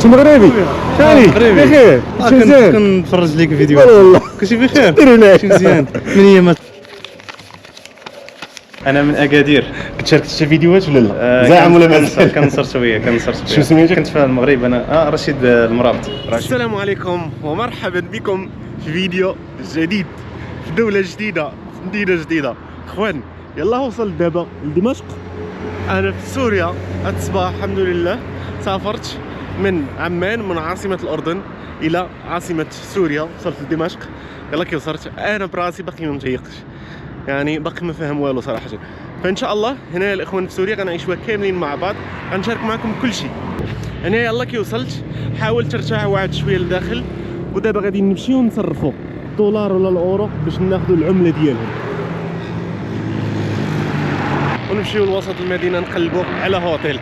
شي مغربي ثاني بخير شي مزيان كنتفرج ليك فيديوهات والله كلشي بخير دير هنايا شي مزيان من ايامات انا من اكادير شاركت شي فيديوهات ولا لا زعم ولا مازال كنصر شويه شو سميتك؟ كنت في المغرب انا رشيد المرابط السلام عليكم ومرحبا بكم في فيديو جديد في دولة جديدة في مدينة جديدة. اخوان يلا وصلت دابا لدمشق. انا في سوريا هاد الصباح الحمد لله سافرت من عمان من عاصمة الاردن الى عاصمة سوريا وصلت لدمشق. يلا كي وصلت انا براسي باقي ما متيقش يعني باقي ما فاهم والو صراحة. فان شاء الله هنا الاخوان في سوريا غنعيشوها كاملين مع بعض غنشارك معكم كل شيء. انا يلا كي وصلت حاولت نرجع واحد شويه لداخل ودابا غادي نمشيو نصرفوا الدولار ولا الاورو باش ناخذوا العمله ديالهم ونمشيو لوسط المدينه نقلبوا على هوتيل.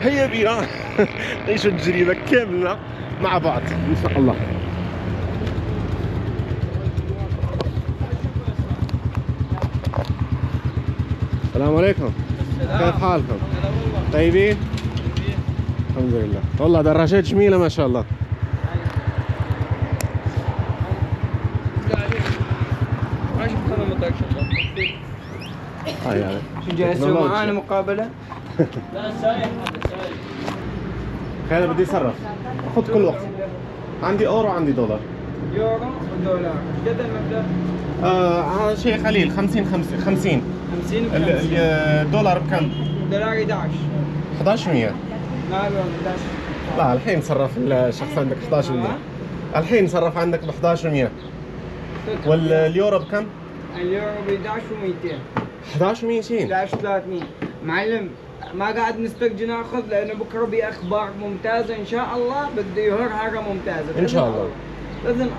هيا بينا نعيشوا التجربه كامله مع بعض ان شاء الله. السلام عليكم كيف حالكم؟ طيبين؟ الحمد لله. والله دراجات جميلة ما شاء الله. هاي يعني شو جاي تسوي معانا مقابلة؟ لا سايح خير بدي اتصرف خذ كل وقت. عندي اورو عندي دولار. يورو ودولار، قد المبلغ؟ شيء قليل 50 50 الدولار بكم؟ دولار 11 1100. ما له 11 لا الحين صرف الشخص عندك 1100. الحين صرف عندك ب 1100. واليورو بكم؟ اليورو ب 11 و200 1100 11 300 معلم. ما قاعد نسترجي ناخذ لانه بكره بي اخبار ممتازه ان شاء الله. بده يهر حاجه ممتازه ان شاء الله باذن الله.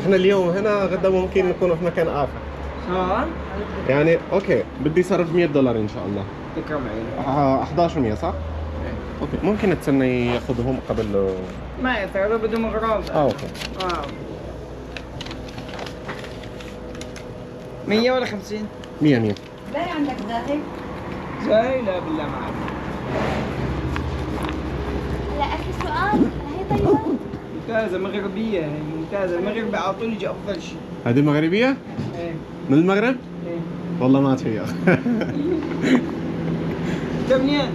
احنا اليوم هنا غدا ممكن نكون في مكان اخر يعني. اوكي بدي صرف 100 دولار ان شاء الله. تكرم عينك. 1100 صح؟ اوكي ممكن تستنى ياخذهم قبل ما يصير بدهم اغراض. اوكي 100 ولا 50؟ 100 لا عندك زاهي؟ زي لا بالله ما اعرف. لا اخي سؤال هي طيبة ممتازة مغربية هي ممتازة. المغرب بيعطوني افضل شيء. هذه مغربية؟ ايه من المغرب؟ ايه. والله ما تهيأ. انت منين؟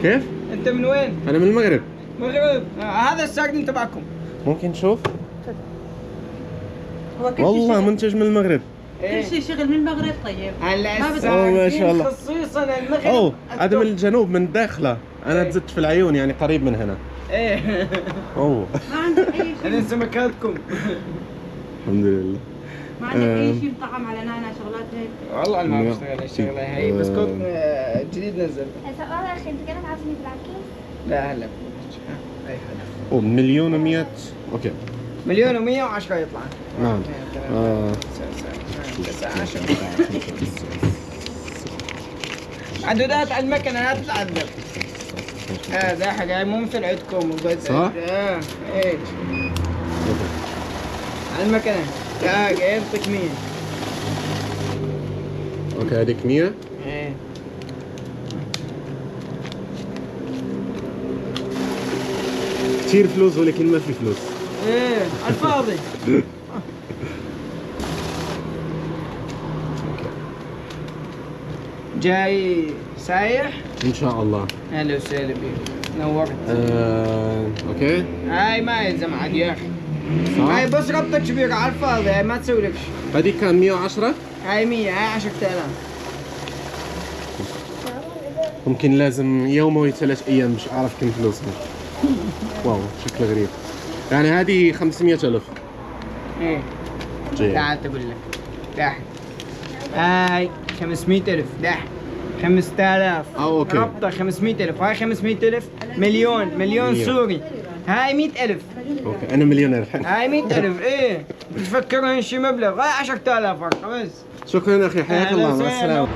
كيف؟ انت من وين؟ انا من المغرب. مغرب. هذا الساقن تبعكم. ممكن نشوف؟ هو كل والله شيء منتج من المغرب. إيه. كل شيء شغل من المغرب طيب. هلا ما أوه، ما شاء الله. خصيصا المغرب. اوه هذا من الجنوب من الداخلة. انا إيه. تزدت في العيون يعني قريب من هنا. ايه. اوه ما عندك اي هذه شيء سمكاتكم. الحمد لله. ما عندك اي شيء مطعم على نانا شغلات هيك. والله ما بشتغل هالشغله هي بسكوت جديد نزل. سؤال اخي انت كانت عازمني في العكيز؟ لا هلا اي حدا. اوه مليون و100. اوكي مليون و110 يطلع. نعم. عدودات على المكنه لا تتعذب. هذا حاجه مو مثل عندكم. صح؟ ايه على المكنه. يعطيك 100. اوكي هذيك 100. ايه كثير فلوس ولكن ما في فلوس. ايه على الفاضي. جاي سايح؟ ان شاء الله. اهلا وسهلا بيك نورت. اوكي هاي ما يلزم عاد يا اخي. صح؟ هاي بس ربطة كبيرة على الفاضي. هاي ما تسوي لك شيء. هذيك كان 110. هاي 100. هاي 10000. ممكن لازم يومه 3 ايام باش اعرف كم فلوسها. واو شكله غريب. يعني هذه 500,000. ايه جيد. تعال تقول لك داح. هاي 500,000 داح. 5000. اوكي ربطة 500,000. هاي 500,000 مليون سوري. هاي 100,000. اوكي انا مليونير الحين. هاي 100,000. ايه تفكرون شي مبلغ. هاي 10,000 فرق بس. شكرا اخي حياك أهلا الله مع وسهلا. السلامه.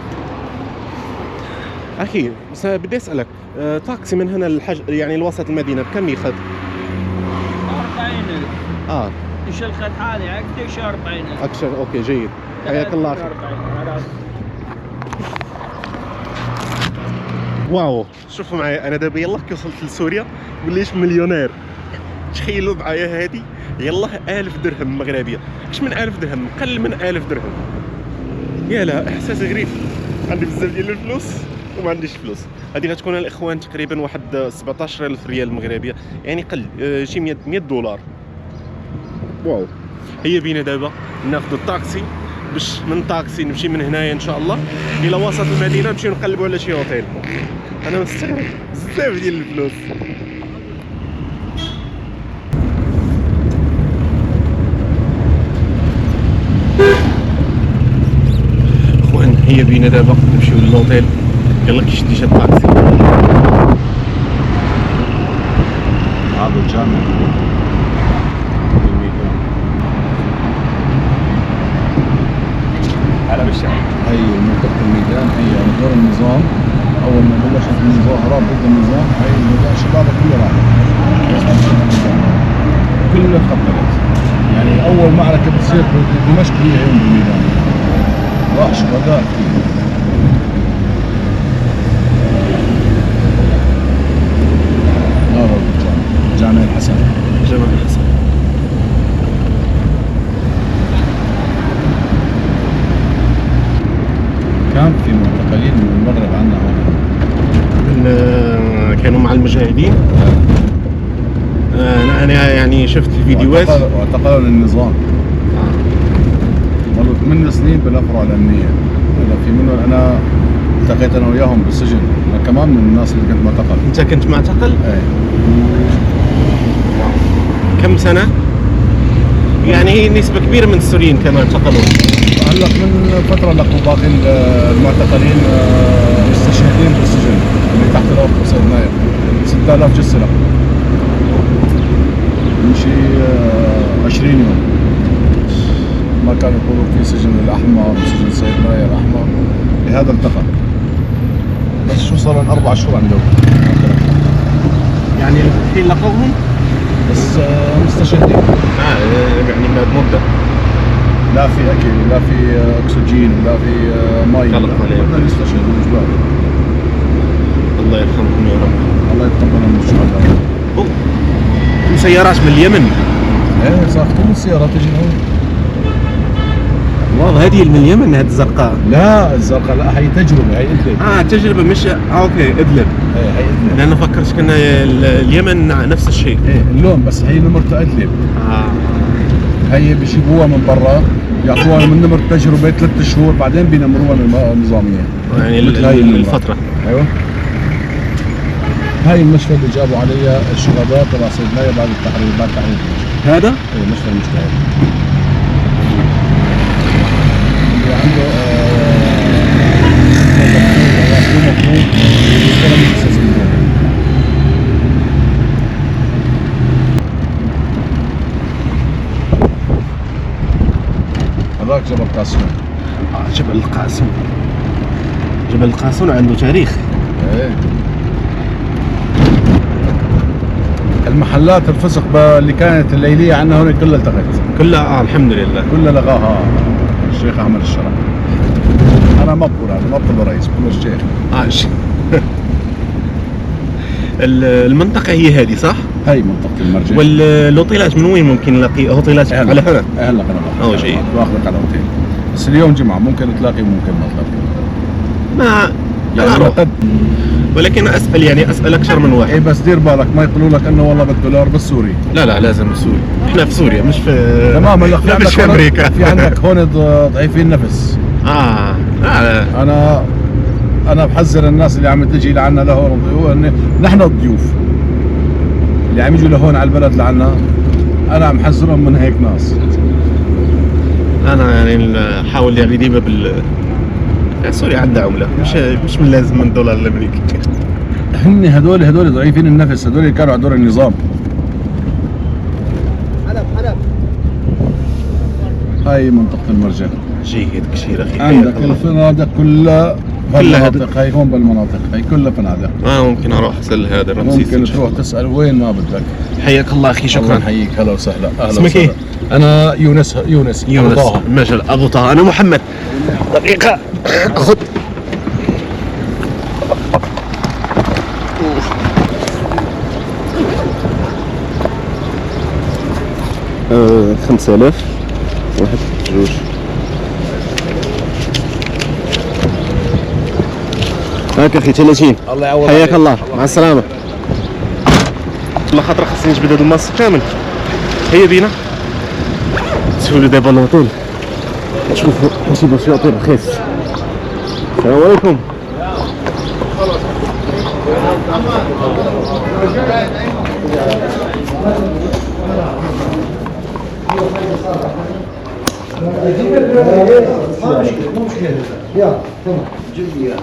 اخي بس بدي اسالك طاكسي من هنا يعني لوسط المدينه بكم ياخذ؟ 40,000. ايش الخد حالي عقدك 40,000. اكثر. اوكي جيد حياك الله اخي. واو شوفوا معايا انا دابا يلاه كي وصلت لسوريا وليش مليونير. تخيلوا معايا هادي يلاه 1000 درهم مغربيه، اش من 1000 درهم؟ قل من 1000 درهم. يا لا احساس غريب، عندي بزاف ديال الفلوس وما عنديش فلوس. هذه غتكون الاخوان تقريبا واحد 17000 ريال مغربيه، يعني قل شي 100 دولار. واو هيا بينا دابا ناخذ الطاكسي باش من طاكسي نمشي من هنايا ان شاء الله الى وسط المدينه نمشيو نقلبوا على شي اوتيل. انا مستغرب بزاف ديال الفلوس. اخوان هيا بينا دابا نمشيو للوتيل. يلا كيشدي شي الطاكسي. هذا الجامع على بالشعب. هي منطقة الميدان، هي دور النظام. أول ما بلشت المظاهرات ضد النظام هي الميدان شبابها كله راح كله خطرت. يعني أول معركة بتصير بدمشق هي يوم بالميدان، راح شهداء كثير. هذا الجامع جامع الحسن. جامع الحسن. كان في معتقلين من المغرب عنا هون. كانوا مع المجاهدين. انا يعني شفت الفيديوهات. واعتقلوا للنظام. ظلوا 8 سنين بالافرع الامنيه. هذا في منهم انا التقيت انا وياهم بالسجن، انا كمان من الناس اللي كنت معتقل. انت كنت معتقل؟ ايه. كم سنه؟ يعني هي نسبه كبيره من السوريين كانوا اعتقلوا. هلا من فتره لقوا باقي المعتقلين مستشهدين بالسجن اللي تحت الارض بصير نايم. 6000 جثه لقوا من شي 20 يوم. ما كانوا يقولوا في سجن الاحمر وسجن سيد ناير احمر، بهذا التقى. بس شو صار لهم 4 شهور عندهم. يعني الحين لقوهم؟ بس مستشهدين. يعني بعد مده. لا في اكل، لا في اكسجين، لا في مي. بدنا نستشهدوا اجباري. الله يرحمهم يا رب. الله يتقبلهم من الشهداء. سيارات من اليمن. ايه صار كل السيارات تجي هون. والله هذه من اليمن هذه الزرقاء. لا الزرقاء لا، هي تجربه، هي ادلب. تجربه مش اوكي ادلب. ايه هي ادلب. لأنه فكرت كنا اليمن نفس الشيء. ايه اللون بس هي نمرتها ادلب. هي بيجيبوها من برا، يعطوها من نمر تجربه 3 شهور، بعدين بينمروها النظاميه. يعني الفتره. ايوه. هاي المشفى اللي جابوا عليها الشهداء تبع سيد ناير بعد التحرير، بعد تحرير هذا؟ ايه مشفى المجتهد. اللي عنده هذاك جبل قاسم. جبل القاسم. جبل القاسم عنده تاريخ. ايه. المحلات الفسق اللي كانت الليليه عندنا هون كلها التغت. كلها الحمد لله. كلها لغاها الشيخ احمد الشرع. انا ما بقول هذا، ما بقول رئيس، بقول الشيخ. المنطقة هي هذه صح؟ هاي منطقة المرجع. والاوتيلات من وين ممكن نلاقي اوتيلات على هنا؟ هلا انا جيد. باخذك على اوتيل. بس اليوم جمعة ممكن تلاقي ممكن ما تلاقي. ما يعني أروح. ولكن اسال يعني اسال اكثر من واحد. ايه بس دير بالك ما يقولوا لك انه والله بالدولار بالسوري. لا لازم السوري. احنا في سوريا مش في تمام. هلا في مش في امريكا. في عندك هون ضعيفين نفس. انا بحذر الناس اللي عم تجي لعنا لهون، نحن الضيوف اللي عم يجوا لهون على البلد لعنا، انا عم حذرهم من هيك ناس. انا يعني حاول يعني ديما يعني سوريا عندها عمله مش من لازم من دولار الامريكي. هدول ضعيفين النفس، هدول اللي كانوا على دور النظام. حلب هاي منطقة المرجع. جيد كثير اخي. عندك الفنادق كلها بالمناطق، هاي هون بالمناطق هي كلها فنادق. ممكن اروح اسال هذا رمسيس. ممكن تروح تسال وين ما بدك. حياك الله اخي. شكرا. الله يحييك. هلا وسهلا. اهلا اسمك ايه؟ انا يونس ما شاء الله. ابو طه. انا محمد. دقيقة خذ. 5000 واحد جوج. هاك اخي 30. الله يعوض حياك عليك. الله، مع السلامة. والله خاطر خاصني نجبد هادو الماس كامل. هيا بينا نسولو دابا الهوتيل نشوفو واش يبغى شي هوتيل رخيص. السلام عليكم.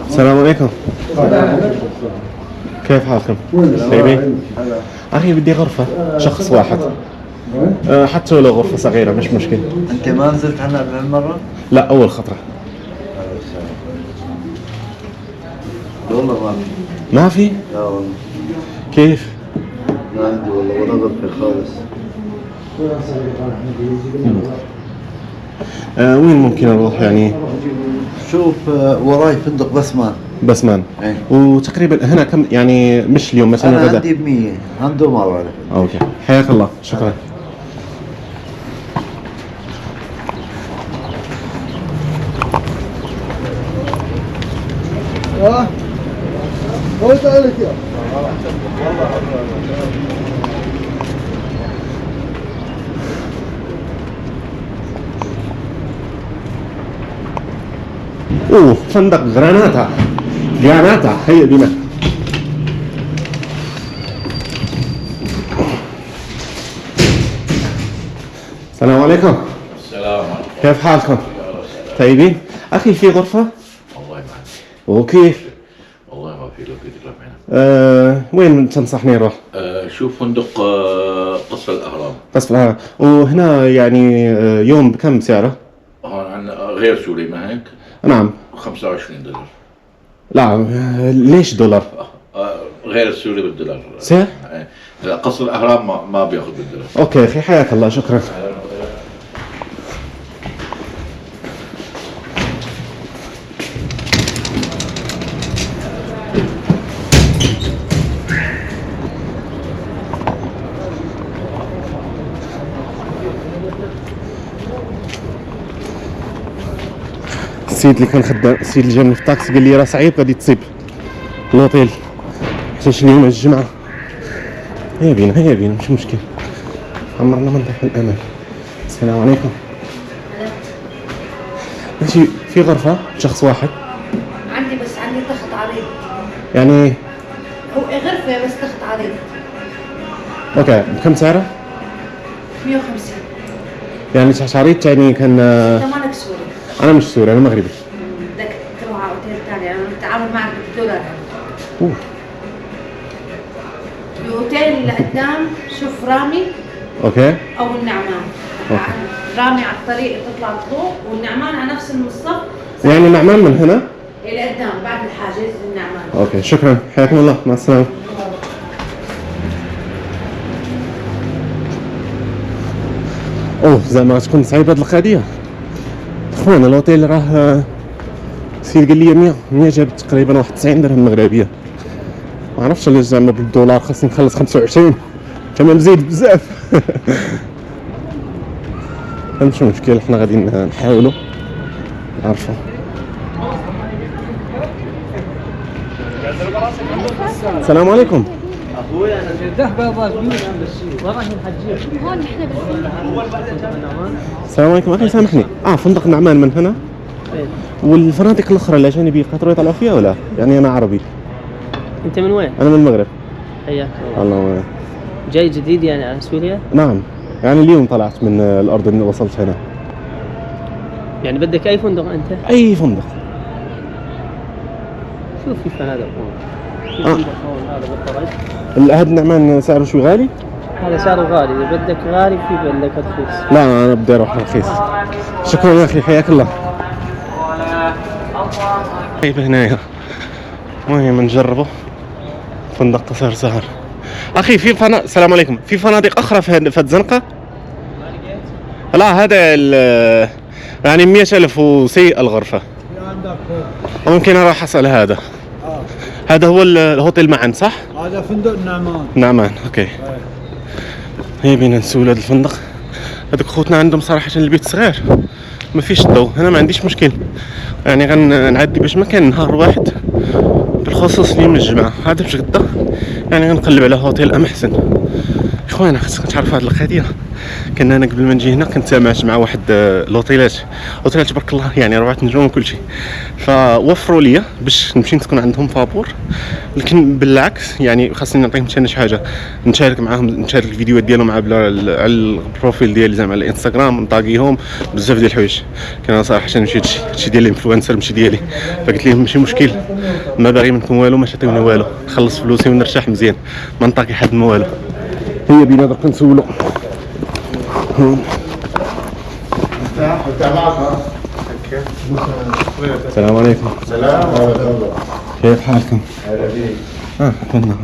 السلام عليكم. كيف حالكم؟ طيبين؟ أخي بدي غرفة شخص واحد. حتى ولو غرفة صغيرة مش مشكلة. انت ما نزلت هنا بهالمرة؟ لا أول خطرة. والله ما في. ما في؟ لا والله كيف؟ ما عندي والله ولا غرفة خالص. وين ممكن أروح يعني؟ شوف وراي فندق بسمان. بسمان. ايه. وتقريبا هنا كم يعني مش اليوم مثلا انا غدا؟ عندي ب100 عنده ما بعرف. اوكي حياك الله شكرا. فندق غراناتا. هيا بنا. السلام عليكم. السلام عليكم. كيف حالكم؟ طيبين؟ أخي في غرفة؟ والله ما عندي. وكيف؟ والله ما في لو في تقرب هنا. وين تنصحني أروح؟ شوف فندق قصر الأهرام. قصف الهرم. وهنا يعني يوم بكم سعره؟ هون عندنا غير سوري ما هيك؟ نعم. $25. لا ليش دولار؟ غير السوري بالدولار. سعر؟ لا قصر الأهرام ما بياخذ بالدولار. أوكي أخي حياك الله شكرا. السيد اللي كان خدام، السيد اللي جاني في الطاكسي قال لي راه صعيب غادي تصيب الهوتيل حيت اليوم الجمعة. هيا بينا مش مشكل. عمرنا منطقة الأمان. السلام عليكم. ماشي في غرفة شخص واحد عندي تخت عريض. يعني. هو غرفة بس تخت عريض. اوكي بكم سعره؟ 150. يعني شعريت يعني كان. انت مالك سوري. انا مش سوري انا مغربي. بدك تروح على اوتيل ثاني، انا بتعامل معك بالدولار. أوه. الأوتيل اللي قدام شوف رامي اوكي. أو النعمان. رامي على الطريق تطلع فوق، والنعمان على نفس المصف. يعني نعمان من هنا؟ اللي قدام بعد الحاجز النعمان. اوكي شكرا حياكم الله مع السلامة. اوه زعما تكون صعيبة هاد القضية. اخوانا الاوتيل راه سير قال لي 100 جابت تقريبا واحد 90 درهم مغربية. ما عرفتش علاش زعما بالدولار خاصني نخلص 25 كما مزيد بزاف. مش مشكل حنا غادي نحاولوا نعرفوا. السلام عليكم. السلام عليكم اخي سامحني. فندق النعمان من هنا؟ والفنادق الاخرى الاجانب يقدروا يطلعوا فيها ولا؟ يعني انا عربي. انت من وين؟ انا من المغرب. حياك الله. جاي جديد يعني على سوريا؟ نعم يعني اليوم طلعت من الاردن وصلت هنا. يعني بدك اي فندق انت؟ اي فندق. شوف في فنادق هون. في فندق هون هذا بالطريق. هذا النعمان سعره شوي غالي؟ هذا سعره غالي، اذا بدك غالي في بدك رخيص. لا انا بدي اروح رخيص. شكرا يا اخي حياك الله. طيب هنايا المهم نجربه فندق قصير سهر. اخي في فنادق. السلام عليكم. في فنادق اخرى في هاد الزنقه؟ لا هذا يعني 100,000 وسيء الغرفه. ممكن اروح اسال هذا. هذا هو الهوتيل معا صح؟ هذا فندق النعمان. نعمان اوكي. هيا بينا نسول هذا الفندق. هذوك خوتنا عندهم صراحه البيت صغير ما فيش الضوء. انا ما عنديش مشكل يعني غنعدي باش ما كان نهار واحد بالخصوص اليوم الجمعه هذا باش غدا يعني غنقلب على هوتيل ام حسن. اخوانا خاصكم تعرفوا هذه القضيه. كنا انا قبل ما نجي هنا كنت سامعت مع واحد الاوتيلات تبارك الله يعني 4 نجوم وكل شيء، فوفروا لي باش نمشي نسكن عندهم فابور. لكن بالعكس يعني خاصني نعطيهم حتى شي حاجه نشارك معاهم، نشارك الفيديوهات ديالهم على البروفيل ديالي زعما على الانستغرام، نطاقيهم بزاف ديال الحوايج. كان صراحه نمشي هادشي ديال الانفلونسر ماشي ديالي، فقلت لهم ماشي مشكل ما باغي منكم والو، ما تعطيونا والو، نخلص فلوسي ونرتاح مزيان ما نطاقي حد ما والو. هي بينا درك نسولو. السلام عليكم. السلام عليكم. كيف حالكم؟ كنا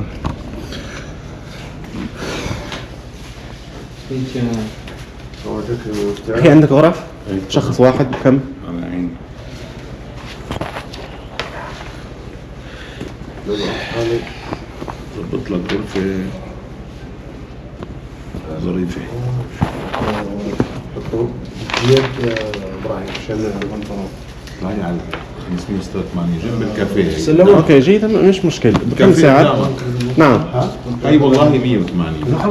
في عندك غرف؟ شخص واحد بكم؟ على عيني. ظبط لك غرفة ظريفة. ابراهيم عشان البنطلون هاي على 586 جنب الكافيه. اوكي جيد مش مشكل. بكم ساعة؟ نعم. هاي والله 180.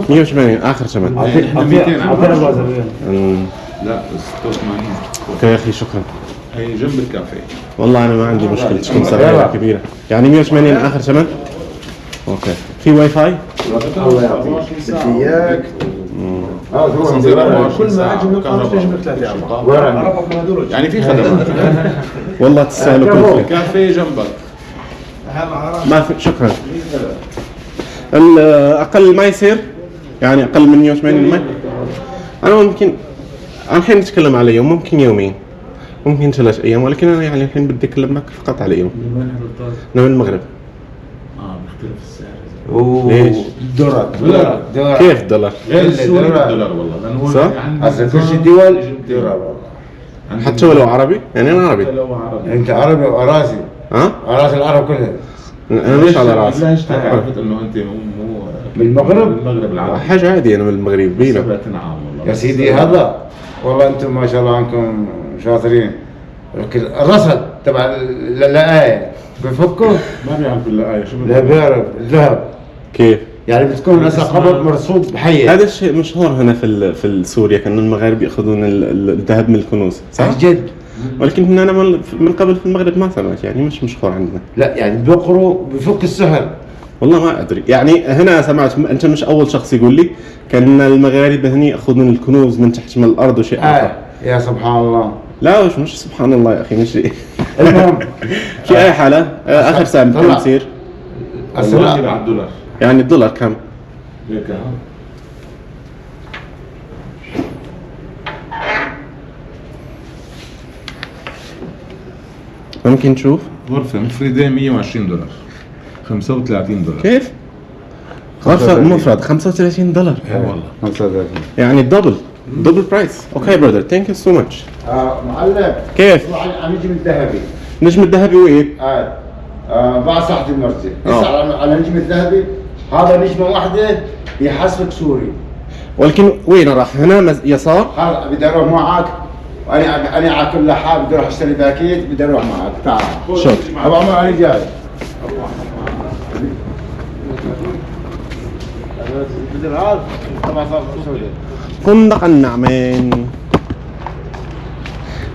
180 اخر ثمن. احنا 200 لا 86. اوكي يا اخي شكرا. هي جنب الكافيه. والله انا ما عندي مشكلة تكون صغيرة كبيرة يعني 180 اخر ثمن. اوكي في واي فاي؟ الله يعطيك بدي اياك. كل ما اجي من يعني في خدمات. والله تستاهلوا كل شيء. الكافيه جنبك. ما في شكرا. اقل ما يصير يعني اقل من 180 ما. انا ممكن الحين نتكلم على يوم، ممكن يومين، ممكن 3 ايام، ولكن انا يعني الحين بدي اكلمك فقط على يوم. انا من المغرب. بيختلف السعر. ليش؟ دولار. كيف دولار؟ غير السوري بالدولار والله لانه صح؟ هسه كل شيء دول دولار. حتى ولو عربي؟ يعني انا عربي. لو عربي انت عربي وراسي. ها؟ راس العرب كلها. انا مش على راسي. ليش عرفت انه انت مو بالمغرب؟ من المغرب العربي. حاجة عادي انا من المغرب بينا. 7 عام والله. يا سيدي هذا والله انتم ما شاء الله عنكم شاطرين. لكن الرصد تبع الآية بفكوا ما بيعرف الآية شو لا بيعرف الذهب. كيف؟ يعني بتكون هسه قبض مرصود بحية. هذا الشيء مشهور هنا في سوريا، كأن المغاربة يأخذون الذهب من الكنوز، صح؟ جد. ولكن هنا أنا من قبل في المغرب ما سمعت يعني مش مشهور عندنا. لا يعني بيقروا بفك السحر. والله ما أدري يعني هنا سمعت، أنت مش أول شخص يقول لي كأن المغاربة هني يأخذون الكنوز من تحت من الأرض وشيء آخر. يا سبحان الله. لا مش سبحان الله يا أخي مش المهم في أي حالة آخر ساعة كم يصير؟ والله على الدولار يعني الدولار كم؟ هيك ها. ممكن تشوف؟ غرفة مفردة 120 دولار 35 دولار. كيف؟ غرفة مفرد 35 دولار. والله 35. يعني دبل برايس. اوكي برادر ثانك يو سو ماتش. معلم كيف؟ عن نجم الذهبي. نجم الذهبي وين؟ بعد صحة المرسي. اسأل على نجم الذهبي. هذا نجمة واحدة يحسبك سوري. ولكن وين راح؟ هنا يسار؟ هذا بدي اروح معك. انا على كل حال بدي اروح اشتري باكيت بدي اروح معك. تعال. شوف ابو عمر انا جاي. بدي العال طبعا صار سوري. فندق النعمين.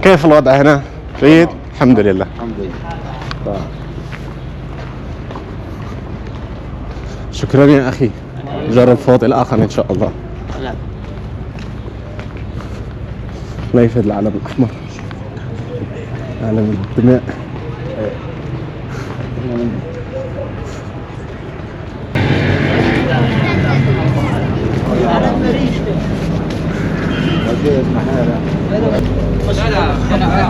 كيف الوضع هنا؟ جيد؟ الحمد لله. الحمد لله. شكرا يا اخي. جرب فوت الاخر ان شاء الله. لا يفيد العلم الاحمر. علم الدماء.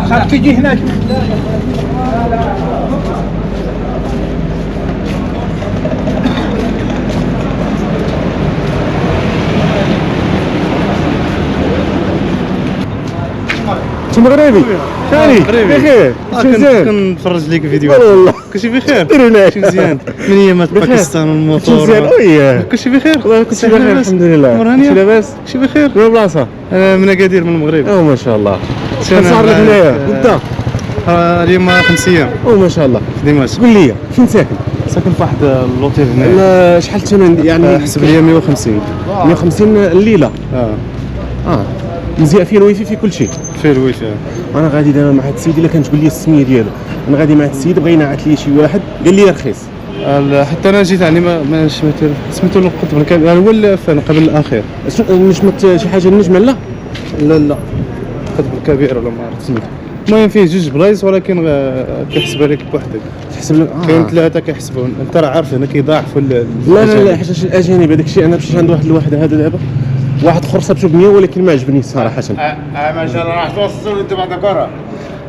خاف تجي هناك. شي مغربي ثاني بخير شو مزيان كنتفرج ليك فيديو والله كلشي بخير دير هنايا كلشي مزيان من ايامات باكستان والموطور مزيان وياه كلشي بخير والله كلشي بخير الحمد لله كلشي لاباس كلشي بخير من بلاصه انا من اكادير من المغرب ما شاء الله شحال صار لك هنايا وانت اليوم 5 ايام ما شاء الله في دمشق قول لي فين ساكن ساكن في واحد اللوتيل هنا أنا شحال الثمن يعني حسب لي 150 150 الليله اه مزيان فيه الويفي في كل شيء فيه الويفي انا غادي دابا مع هاد السيد الا كان تقول لي السميه ديالو انا غادي مع هاد السيد بغى ينعت لي شي واحد قال لي رخيص حتى انا جيت يعني ما سميتو القطب كان هو اللي قبل الاخير نجمت شي حاجه النجمه لا لا القطب الكبير ولا ما عرفت سميتو المهم فيه جوج بلايص ولكن كيحسبها لك بوحدك تحسب لك كاين ثلاثه كيحسبوا انت راه عارف هنا كيضاعفوا لا حيت الاجانب هذاك الشيء انا مشيت عند واحد الواحد هذا دابا واحد اخر صابته ب 100 ولكن ما عجبني صراحه ما شاء الله راح توصل انت بعد كره.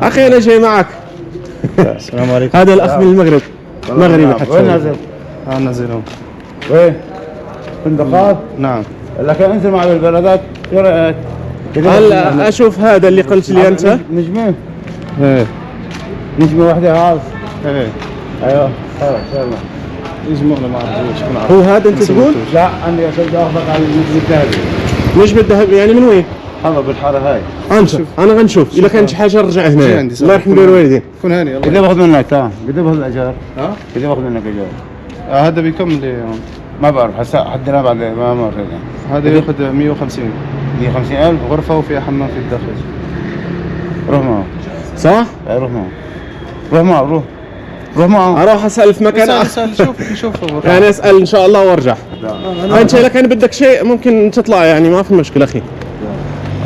اخي انا جاي معك السلام عليكم هذا الاخ من المغرب مغربي حتى وين نازل؟ نازل هون وين؟ فندقات؟ نعم لكن انزل مع البلدات ايه رايك؟ هلا اشوف هذا اللي قلت لي انت نجمين؟ ايه نجمه واحده هاز ايه ايوه خير ان شاء الله. يجمعنا ما عرفتش شكون عارف هو هذا انت تقول لا عندي اسد اخذك على النجم الذهبي. نجم الذهب يعني من وين؟ هذا بالحاره هاي. انا غنشوف الا كانت شي حاجه نرجع هنا عندي الله يرحم الوالدين كون هاني يلا كذا باخذ منك تمام كذا باخذ الاجار ها كذا باخذ منك اجار. هذا بكم اللي ما بعرف هسه حدنا بعد ما مر هذا ياخذ 150 150,000 غرفه وفيها حمام في الداخل روح معه. صح؟ روح معه روح معه روح معه. اروح اسال في مكان سهل شوف يعني اسال ان شاء الله وارجع انت اذا كان بدك شيء ممكن تطلع يعني ما في مشكله اخي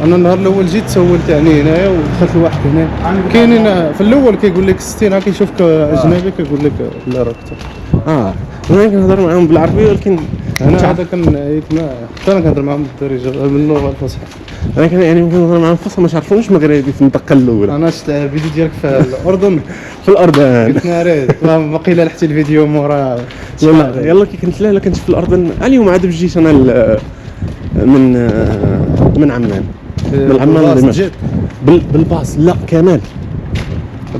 انا النهار الاول جيت سولت يعني هنايا ودخلت لواحد هنا كاينين في الاول كيقول لك 60 كيشوفك اجنبي كيقول لك لا راه اكثر انا كنهضر معاهم بالعربيه ولكن انا هذا كان ما حتى انا كنهضر معاهم بالدارجه باللغه الفصحى انا كان يعني كنهضر معاهم فصحى ما تعرفونيش مغربي في الدقه الاولى انا شفت الفيديو ديالك في الاردن في الاردن قلت ناري ما قيل لحتي الفيديو مورا يلا كي كنت لا كنت في الاردن اليوم عاد جيت انا من عمان من عمان لدمشق بالباص لا كمان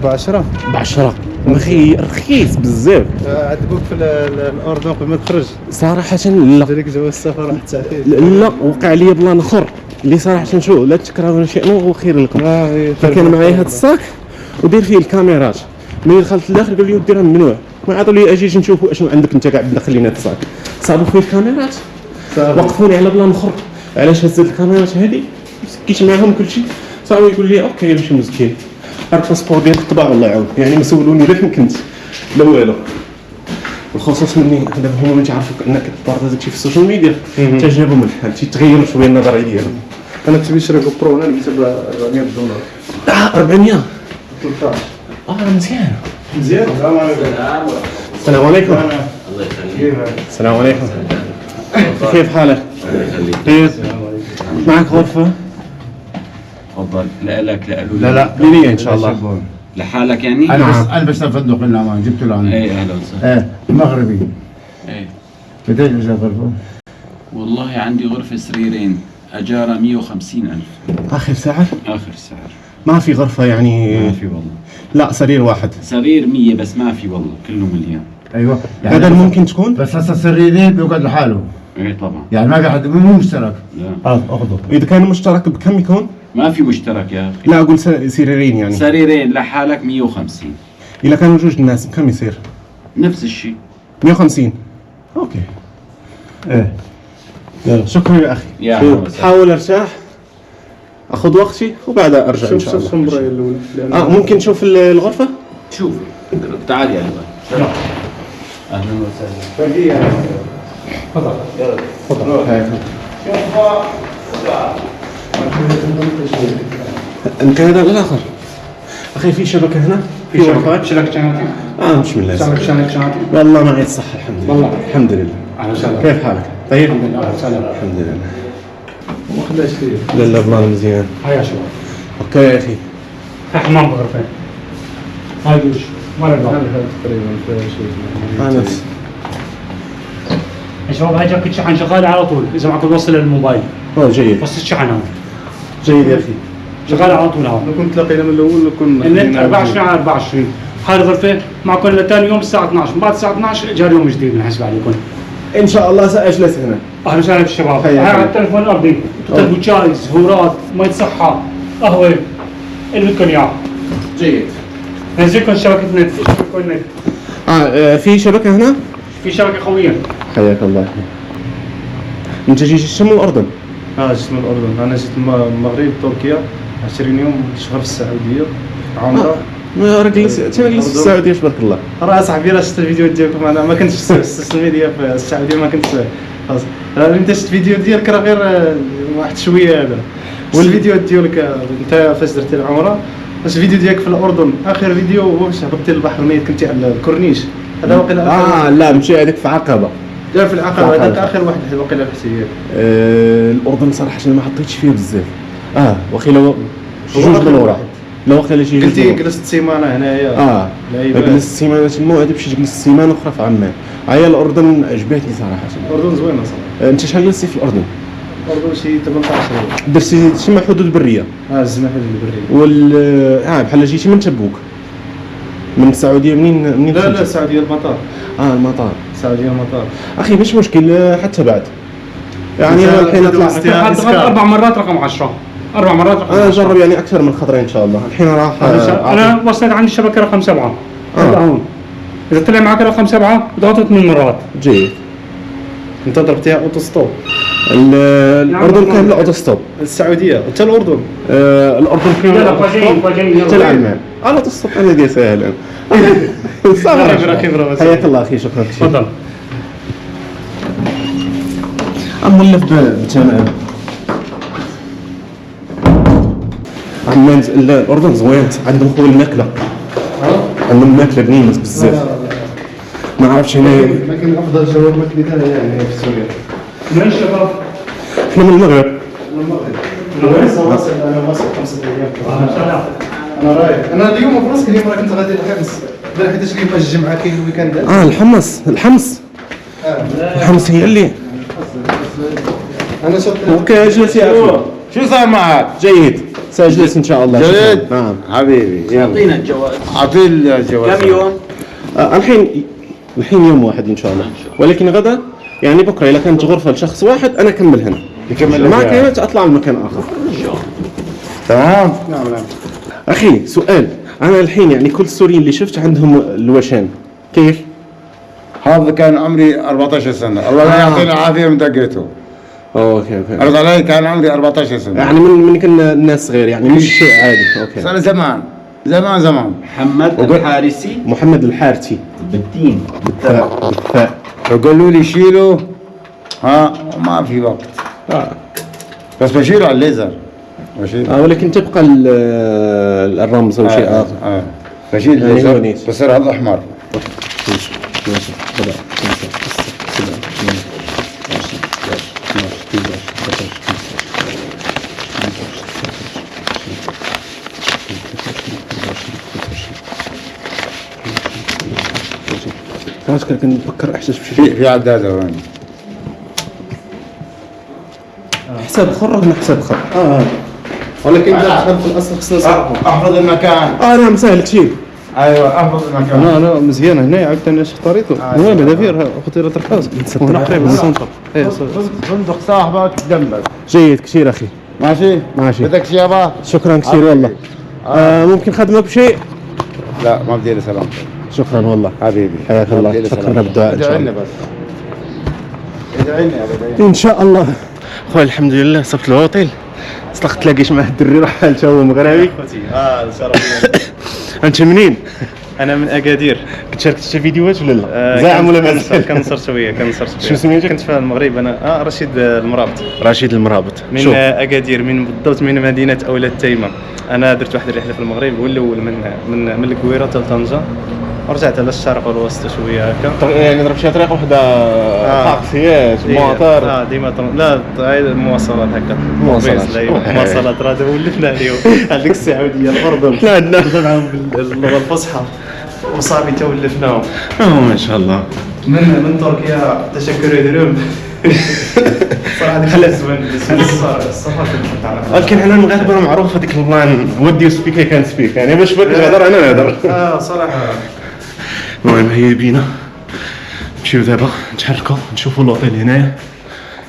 ب10 مخي رخيص بزاف عذبوك في الاردن قبل ما تخرج صراحه لا ديريك جواز السفر واحد ساعتين لا وقع لي بلان اخر اللي صراحه شو لا تكرهون شيئا وهو خير لكم كان معايا هذا الصاك ودير فيه الكاميرات ملي دخلت لداخل قال لي ديرها ممنوع ما عطوا لي اجي نشوفوا اشنو عندك انت قاعد داخلين هذا الصاك صابوا فيه الكاميرات وقفوني على بلان اخر علاش هزيت الكاميرات هذه مسكيت معاهم كل شيء صاحبي يقول لي اوكي ماشي مسكين الباسبور ديالك طبع الله يعاون يعني ما سولوني لا فين كنت لا والو بالخصوص مني دابا هما ما تعرفوا انك تبارطاج داكشي في السوشيال ميديا تجربوا من الحال تيتغيروا شويه النظريه ديالهم انا كنت نشري برو هنا لقيتها ب $400 400 13 مزيان السلام عليكم الله يخليك. السلام عليكم كيف حالك؟ الله يخليك. معك غرفة؟ تفضل لا لك لا لا لا لي ان شاء الله لحالك يعني؟ انا بس فندق النعمان جبت له انا. ايه اهلا وسهلا. ايه مغربي. ايه قديش اجى غرفه؟ والله عندي غرفة سريرين اجارة 150,000 اخر سعر؟ اخر سعر. ما في غرفة يعني ما في والله. لا سرير واحد سرير 100 بس ما في والله كله مليان. ايوه بدل ممكن تكون؟ بس هسه سريرين بيقعد لحاله ايه طبعا. يعني ما قاعد مو مشترك. لا اخذه. اذا كان مشترك بكم يكون؟ ما في مشترك يا اخي. لا اقول سريرين يعني سريرين لحالك 150. اذا كانوا جوج الناس بكم يصير؟ نفس الشيء 150 اوكي ايه يلا شكرا يا اخي يا أهلا وسهلا. حاول ارتاح اخذ وقتي وبعدها ارجع ان شاء الله شوف المرايه الاولى ممكن نشوف الغرفة؟ شوف تعال يا هلا. اهلا وسهلا. انت هذا الاخر اخي في شبكة هنا؟ في شبكة؟ شركة شناتي بسم الله شركة شناتي والله معي الصحة الحمد لله والله. الحمد لله اهلا وسهلا كيف حالك؟ طيب؟ الحمد لله اهلا وسهلا الحمد لله واخذ اشتري لا لا بلان مزيان هيا شباب اوكي يا اخي حمام بغرفين هاي دوش ولا الباب تقريبا فيها شيء نفس يا شباب هاي جاكيت شحن شغال على طول اذا معك الوصل للموبايل جيد وصل الشحن هذا جيد يا اخي شغال على طول هون. لو كنت لقينا من الاول كنا النت 24 على 24. هاي ظرفه معكم لثاني يوم الساعه 12، بعد الساعه 12 جاري يوم جديد بنحسب عليكم. ان شاء الله ساجلس هنا. اهلا وسهلا بالشباب. هاي حياك على التليفون الارضي، بتطلبوا شاي، زهورات، مي صحه، قهوه، اللي بدكم اياه. جيد. نزلكم شبكه نت، شبكه نت. في شبكه هنا؟ في شبكه قويه. حياك الله. انت جيت شو من الاردن؟ جيت من الاردن. انا جيت من المغرب تركيا 20 يوم شهر في السعوديه عمره. راك جلست في السعوديه تبارك الله. راه صاحبي راه شفت الفيديو ديالكم. انا ما كنتش في السوشيال ميديا في السعوديه، ما كنتش خلاص. انت شفت الفيديو ديالك راه غير واحد شويه هذا. والفيديو ديالك انت فاش درتي العمره، فاش الفيديو ديالك في الاردن اخر فيديو هو فاش هبطتي للبحر الميت كنتي على الكورنيش. هذا واقيلا لا ماشي هذيك في عقبه. لا في العقبه هذاك اخر واحد واقيلا بحثي. الاردن صراحه ما حطيتش فيه بزاف. واقيلا جوج من ورا. لا واقيلا شي قلتي جلست سيمانه هنايا. جلست سيمانه تما وهذا باش جلست سيمانه اخرى في عمان. هي الاردن عجبتني صراحه. الاردن زوينه صراحه. انت شحال جلستي في الاردن؟ الاردن شي 18 يوم. درتي شي حدود بريه؟ الزمن حدود البريه. بحال جيتي من تبوك. من السعوديه منين لا السعوديه المطار. المطار. السعوديه المطار. اخي مش مشكل حتى بعد. يعني الحين اطلع 4 مرات رقم 10. 4 مرات رقم 10. جرب يعني اكثر من خطرين ان شاء الله. الحين راح انا وصلت عندي الشبكه رقم 7. هون اذا طلع معك رقم 7 ضغطت 8 مرات. جيد. انت ضربتيها اوتو ستوب. الاردن كامله اوتو ستوب. السعوديه حتى الاردن. الاردن كامله لا فاجئين حتى العمان. اوتو ستوب انا دي سهل. خبره حياك الله اخي شكرا كثير. تفضل. مولف بتمام. عمان الاردن زوين، عندهم خويا الماكله. عندهم ماكله بنينه بزاف. ما عرفتش هنا. لكن افضل جواب ماكلي هنا يعني في سوريا. من الشباب؟ احنا من المغرب. انا واصل 5 ايام. انا رايح. انا اليوم في راسك اليوم راه كنت غادي الحمص. حيتاش اليوم الجمعه كاين الويكاند. الحمص هي اللي انا شفت. اوكي جلس يا اخي. شو صار معك؟ جيد ساجلس ان شاء الله. جيد؟ نعم حبيبي يلا اعطينا الجواز. اعطيه الجواز. كم يوم؟ الحين يوم واحد ان شاء الله، ولكن غدا يعني بكره اذا كانت غرفه لشخص واحد انا اكمل هنا. ما كانت اطلع لمكان اخر. تمام. نعم. اخي سؤال، انا الحين يعني كل السوريين اللي شفت عندهم الوشان كيف؟ هذا كان عمري 14 سنه، الله لا يعطيني العافيه من دقيته. اوكي عرض علي كان عمري 14 سنه. يعني من كنا الناس صغير يعني مش شيء عادي. اوكي صار زمان. محمد الحارثي بالدين بالثاء. فقالوا لي شيله ما في وقت. بس بشيله على الليزر. ولكن تبقى الرمز او شيء اخر. بشيل الليزر بصير هذا احمر. خلاص كنت نفكر احسس بشيء. في عداده وين؟ حساب اخر رقم حساب اخر. ولكن في الاصل خصنا احفظ المكان. نعم سهل كثير. ايوه احفظ المكان. لا مزيان هنا عاوتاني انا شطريته. هو هذا فيه خطيره الحوز. هنا قريب من السنتر. فندق صاحبك جنبك. جيد كثير اخي. ماشي بدك شيابات؟ شكرا كثير والله. ممكن خدمك بشيء؟ لا ما بدي لي سلامتك. شكرا والله حبيبي حياك الله. شكرا بالدعاء ان شاء الله. بس ادعي لي ان شاء الله. خويا الحمد لله صفت الهوتيل، صدق تلاقيش مع الدري راح حال هو مغربي. شرف. انت منين؟ انا من اكادير. كنت شاركت شي فيديوهات ولا لا؟ زعم ولا مازال؟ كنصر شويه. شو سميتك؟ كنت في المغرب انا. رشيد المرابط. رشيد المرابط من اكادير، من بالضبط من مدينه اولاد تيمه. انا درت واحد الرحله في المغرب، هو الاول من الكويره حتى لطنجه، ورجعت على الشرق والوسط شويه هكا. يعني ضرب شي طريق وحده تاكسيات موطور. ديما لا المواصلات هكا. المواصلات راه دابا ولفنا اليوم. هذيك السعوديه الاردن لا عندنا معاهم باللغه الفصحى وصافي تولفناهم. ما شاء الله. من تركيا تشكر يدرهم. صراحه خلي الصفه كنت ولكن حنا المغاربه معروف هذيك اللاين ود يو سبيك اي كان سبيك، يعني باش بغيت نهضر انا نهضر. صراحه. المهم هي بينا نمشيو دابا نتحركوا نشوفوا لوطيل هنايا،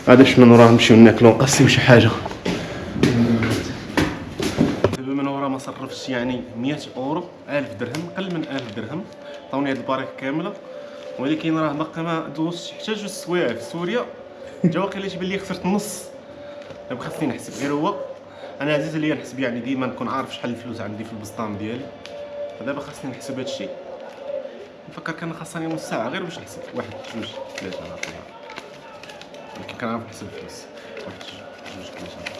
غاداش من وراه نمشيو ناكلو نقسيو شي حاجه. دابا من ورا ما صرفتش يعني 100 اورو 1000 درهم، قل من 1000 درهم عطاوني هاد الباريك كامله، ولكن راه باقي ما دوزتش حتى جوج سوايع في سوريا. جا واقيلا تيبان لي خسرت النص. دابا خاصني نحسب، غير هو انا عزيز عليا نحسب يعني ديما نكون عارف شحال الفلوس عندي في البسطام ديالي، فدابا خاصني نحسب هادشي. نفكر كان خاصني نص ساعه غير باش نحسب 1 2 3 4، ولكن كنعرف نحسب الفلوس 1 2 3 4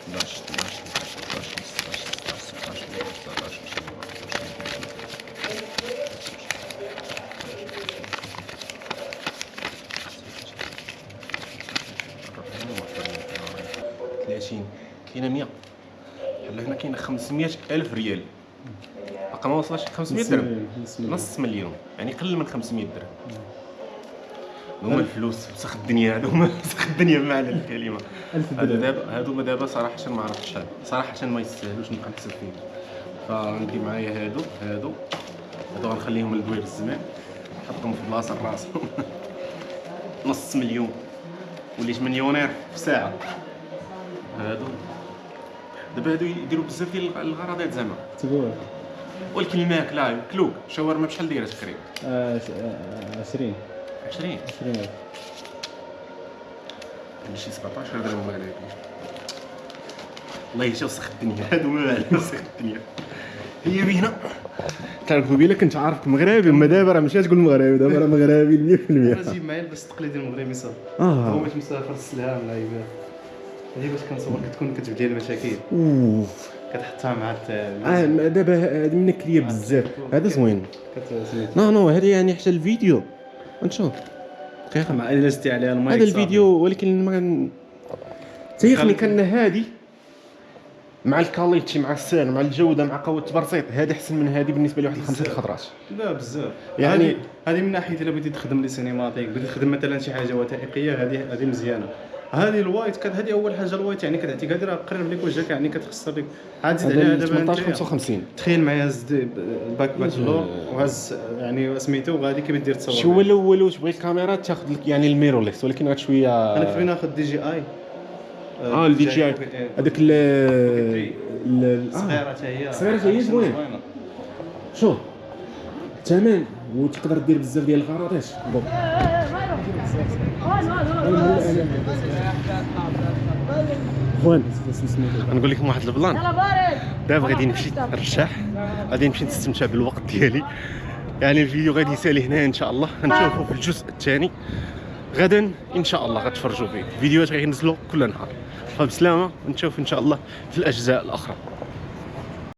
11 12 13 14 16 17 30 كاينه 100 بحال هنا كاينه 500 ألف ريال، باقي ما وصلش 500 درهم، نص مليون، يعني قل من 500 درهم. هما الفلوس وسخ الدنيا، هادو وسخ الدنيا بمعنى الكلمه. هادو دابا صراحه ما عرفتش شحال، صراحه ما يستاهلوش نبقى نحسب فيهم. فندير معايا هادو غنخليهم لدوير الزمان، نحطهم في بلاصه راسهم. نص مليون، وليت مليونير في ساعه. دابا هادو يديروا بزاف ديال الغراضات زعما تقول، ولكن الماكله ياكلوك. شاورما بشحال دايره تقريبا؟ 20 شي 17 درهم مغربي. والله حتى وسخ الدنيا، هادو ما وسخ الدنيا. هي بينا تعرف قبيله كنت عارفك مغربي، اما دابا راه ماشي تقول مغربي، دابا راه مغربي 100%. انا جيب معايا الباس التقليدي المغربي صافي. هو باش مسافر السلام العيبات، هذه باش كنصور كتكون كتب ديال المشاكل كتحطها مع دابا هذه منكليه بزاف، هذا زوين. نو هذه يعني حتى الفيديو نشوف دقيقه مع الا زدتي عليها المايك هذا الفيديو، ولكن ما تيخني كان هذه مع الكاليتي مع السعر مع الجوده مع قوه التبرصيط، هذه احسن من هذه بالنسبه لي واحد 5 خطرات. لا بزاف يعني هذه من ناحيه الا بغيتي تخدم لي سينماتيك، بغيتي تخدم مثلا شي حاجه وثائقيه، هذه مزيانه. هذه الوايت هذه اول حاجه الوايت، يعني كتعطيك هذه راه قريب لك وجهك، يعني كتخسر لك عاد زيد عليها دابا 18 55. تخيل معايا زد الباك اللور وهز يعني سميتو وغادي كيف دير تصور. شو الاول واش بغيت الكاميرا تاخذ لك يعني الميرورليس، ولكن غير شويه انا كيف ناخذ دي جي اي. الدي جي اي هذاك صغيره حتى هي زوين. شوف ثمن وتقدر دير بزاف ديال الغراضات. خوان نقول لكم واحد البلان، دابا غادي نمشي نرشح، غادي نمشي نستمتع بالوقت ديالي. يعني الفيديو غادي يسالي هنا ان شاء الله، نشوفوا في الجزء الثاني غدا ان شاء الله غتفرجوا فيه. فيديوهات غينزلوا كل نهار، فبسلامه ونشوف ان شاء الله في الاجزاء الاخرى.